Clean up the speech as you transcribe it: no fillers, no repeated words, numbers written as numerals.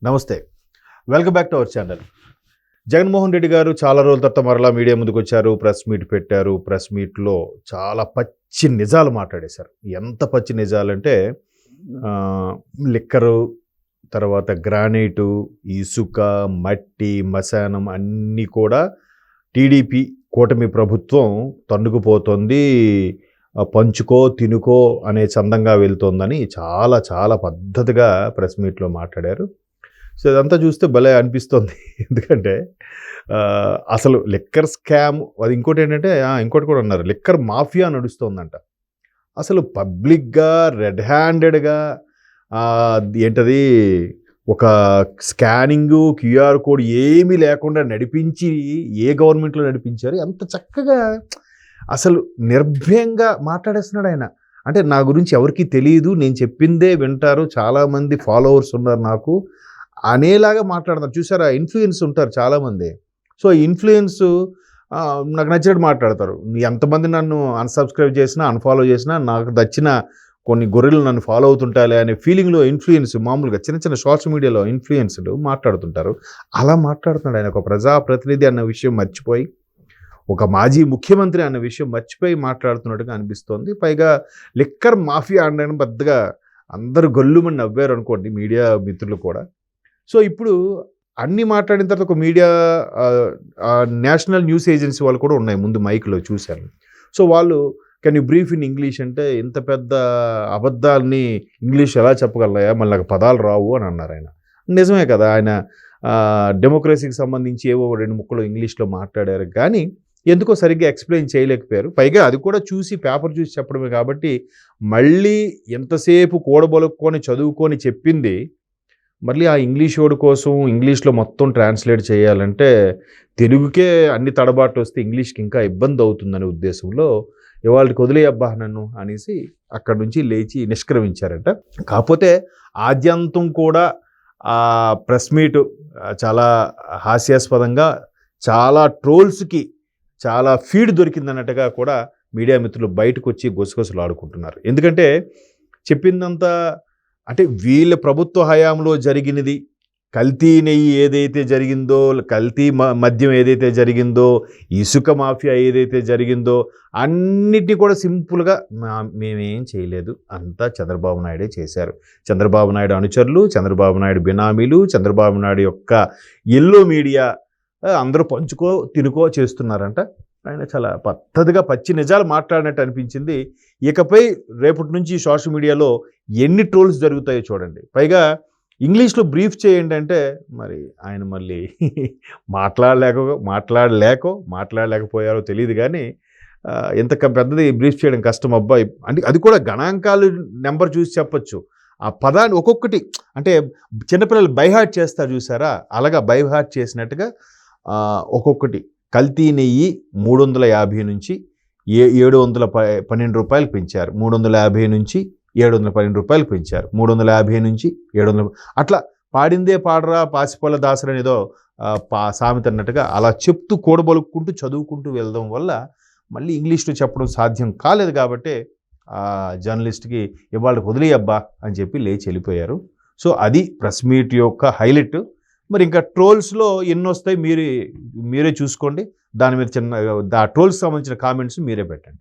నమస్తే. Welcome back to our channel. Jaganmohan Reddy గారు చాలా రోజుల తర్వాత మరలా మీడియా ముందుకొచ్చారు. ప్రెస్ మీట్ పెట్టారు. ప్రెస్ మీట్‌లో చాలా పచ్చి నిజాలు మాట్లాడేశారు. ఎంత పచ్చి నిజాలంటే ఆహ్, లిక్కరు, తర్వాత గ్రానైటు, ఇసుక, మట్టి, మశానం అన్నీ కూడా టీడీపీ కూటమి ప్రభుత్వం తన్నుకుపోతోంది. పంచుకో, తినుకో అనే చందంగా వెళ్తోందని చాలా చాలా పద్ధతిగా ప్రెస్ మీట్‌లో మాట్లాడారు. సో ఇదంతా చూస్తే భలే అనిపిస్తుంది. ఎందుకంటే అసలు లిక్కర్ స్కామ్ అది ఇంకోటేంటంటే ఇంకోటి కూడా అన్నారు. లిక్కర్ మాఫియా నడుస్తోందంట. అసలు పబ్లిక్‌గా రెడ్ హ్యాండెడ్‌గా ఏంటది ఒక స్కానింగు, క్యూఆర్ కోడ్ ఏమీ లేకుండా నడిపించి ఏ గవర్నమెంట్‌లో నడిపించారు. ఎంత చక్కగా అసలు నిర్భయంగా మాట్లాడేస్తున్నాడు ఆయన. అంటే నా గురించి ఎవరికీ తెలీదు. నేను చెప్పిందే వింటారు. చాలామంది ఫాలోవర్స్ ఉన్నారు నాకు అనేలాగా మాట్లాడతారు. చూసారా, ఇన్ఫ్లుయెన్స్ ఉంటారు చాలామంది. సో ఇన్ఫ్లుయెన్స్ నాకు నచ్చినట్టు మాట్లాడతారు. ఎంతమంది నన్ను అన్సబ్స్క్రైబ్ చేసినా, అన్ఫాలో చేసినా నాకు నచ్చిన కొన్ని గొర్రెలు నన్ను ఫాలో అవుతుంటాలే అనే ఫీలింగ్లో ఇన్ఫ్లుయెన్స్ మామూలుగా చిన్న చిన్న సోషల్ మీడియాలో ఇన్ఫ్లుయెన్స్లు మాట్లాడుతుంటారు. అలా మాట్లాడుతున్నాడు ఆయన. ఒక ప్రజాప్రతినిధి అన్న విషయం మర్చిపోయి, ఒక మాజీ ముఖ్యమంత్రి అన్న విషయం మర్చిపోయి మాట్లాడుతున్నట్టుగా అనిపిస్తోంది. పైగా లిక్కర్ మాఫియా అనడానికి పెద్దగా అందరూ గొల్లుమని నవ్వారు అనుకోండి, మీడియా మిత్రులు కూడా. సో ఇప్పుడు అన్నీ మాట్లాడిన తర్వాత ఒక మీడియా నేషనల్ న్యూస్ ఏజెన్సీ వాళ్ళు కూడా ఉన్నాయి ముందు మైక్లో చూశాను. సో వాళ్ళు can you brief in English అంటే, ఇంత పెద్ద అబద్ధాలని ఇంగ్లీష్ ఎలా చెప్పగలయా, మళ్ళీ నాకు పదాలు రావు అని అన్నారు ఆయన. నిజమే కదా, ఆయన డెమోక్రసీకి సంబంధించి ఏవో రెండు ముక్కలు ఇంగ్లీష్లో మాట్లాడారు, కానీ ఎందుకో సరిగ్గా ఎక్స్ప్లెయిన్ చేయలేకపోయారు. పైగా అది కూడా చూసి పేపర్ చూసి చెప్పడమే కాబట్టి మళ్ళీ ఎంతసేపు కూడబొలుక్కొని చదువుకొని చెప్పింది మళ్ళీ ఆ ఇంగ్లీష్ వర్డ్ కోసం ఇంగ్లీష్లో మొత్తం ట్రాన్స్లేట్ చేయాలంటే తెలుగుకే అన్ని తడబాట్లు వస్తే ఇంగ్లీష్కి ఇంకా ఇబ్బంది అవుతుందనే ఉద్దేశంలో ఇవాళకి వదిలేయబ్బా నన్ను అనేసి అక్కడి నుంచి లేచి నిష్క్రమించారంట. కాకపోతే ఆద్యంతం కూడా ఆ ప్రెస్ మీట్ చాలా హాస్యాస్పదంగా, చాలా ట్రోల్స్కి చాలా ఫీడ్ దొరికిందన్నట్టుగా కూడా మీడియా మిత్రులు బయటకు వచ్చి గుసగుసలు ఆడుకుంటున్నారు. ఎందుకంటే చెప్పిందంతా అంటే వీళ్ళ ప్రభుత్వ హయాంలో జరిగినది, కల్తీ నెయ్యి ఏదైతే జరిగిందో, కల్తీ మద్యం ఏదైతే జరిగిందో, ఇసుక మాఫియా ఏదైతే జరిగిందో అన్నిటినీ కూడా సింపుల్గా మేమేం చేయలేదు, అంతా చంద్రబాబు నాయుడే చేశారు. చంద్రబాబు నాయుడు అనుచరులు, చంద్రబాబు నాయుడు బినామీలు, చంద్రబాబు నాయుడు యొక్క ఎల్లో మీడియా అందరూ పంచుకో తినుకో చేస్తున్నారంట. ఆయన చాలా పద్ధతిగా పచ్చి నిజాలు మాట్లాడినట్టు అనిపించింది. ఇకపై రేపటి నుంచి సోషల్ మీడియాలో ఎన్ని ట్రోల్స్ జరుగుతాయో చూడండి. పైగా ఇంగ్లీష్లో బ్రీఫ్ చేయండి అంటే మరి ఆయన మళ్ళీ మాట్లాడలేకపోయారో తెలియదు, కానీ ఎంత పెద్దది బ్రీఫ్ చేయడం కష్టం అబ్బాయి. అంటే అది కూడా గణాంకాలు నెంబర్ చూసి చెప్పచ్చు. ఆ పదాన్ని ఒక్కొక్కటి అంటే చిన్నపిల్లలు బైహార్ట్ చేస్తారు చూసారా, అలాగా బైహార్ట్ చేసినట్టుగా ఒక్కొక్కటి కల్తీ నెయ్యి 350 నుంచి 712 రూపాయలు పెంచారు, 350 నుంచి 712 రూపాయలు పెంచారు, 350 నుంచి 700, అట్లా పాడిందే పాడరా పాసిపల్ల దాసరి అనేదో సామెత అన్నట్టుగా అలా చెప్తూ కూడబలుక్కుంటూ చదువుకుంటూ వెళ్ళడం వల్ల మళ్ళీ ఇంగ్లీష్లో చెప్పడం సాధ్యం కాలేదు. కాబట్టి జర్నలిస్ట్కి ఇవాళ వదిలేయబ్బా అని చెప్పి లేచి వెళ్ళిపోయారు. సో అది ప్రెస్ మీట్ యొక్క హైలైట్. మరి ఇంకా ట్రోల్స్లో ఎన్ని వస్తాయి మీరే చూసుకోండి. దాని మీద చిన్న ట్రోల్స్ సంబంధించిన కామెంట్స్ మీరే పెట్టండి.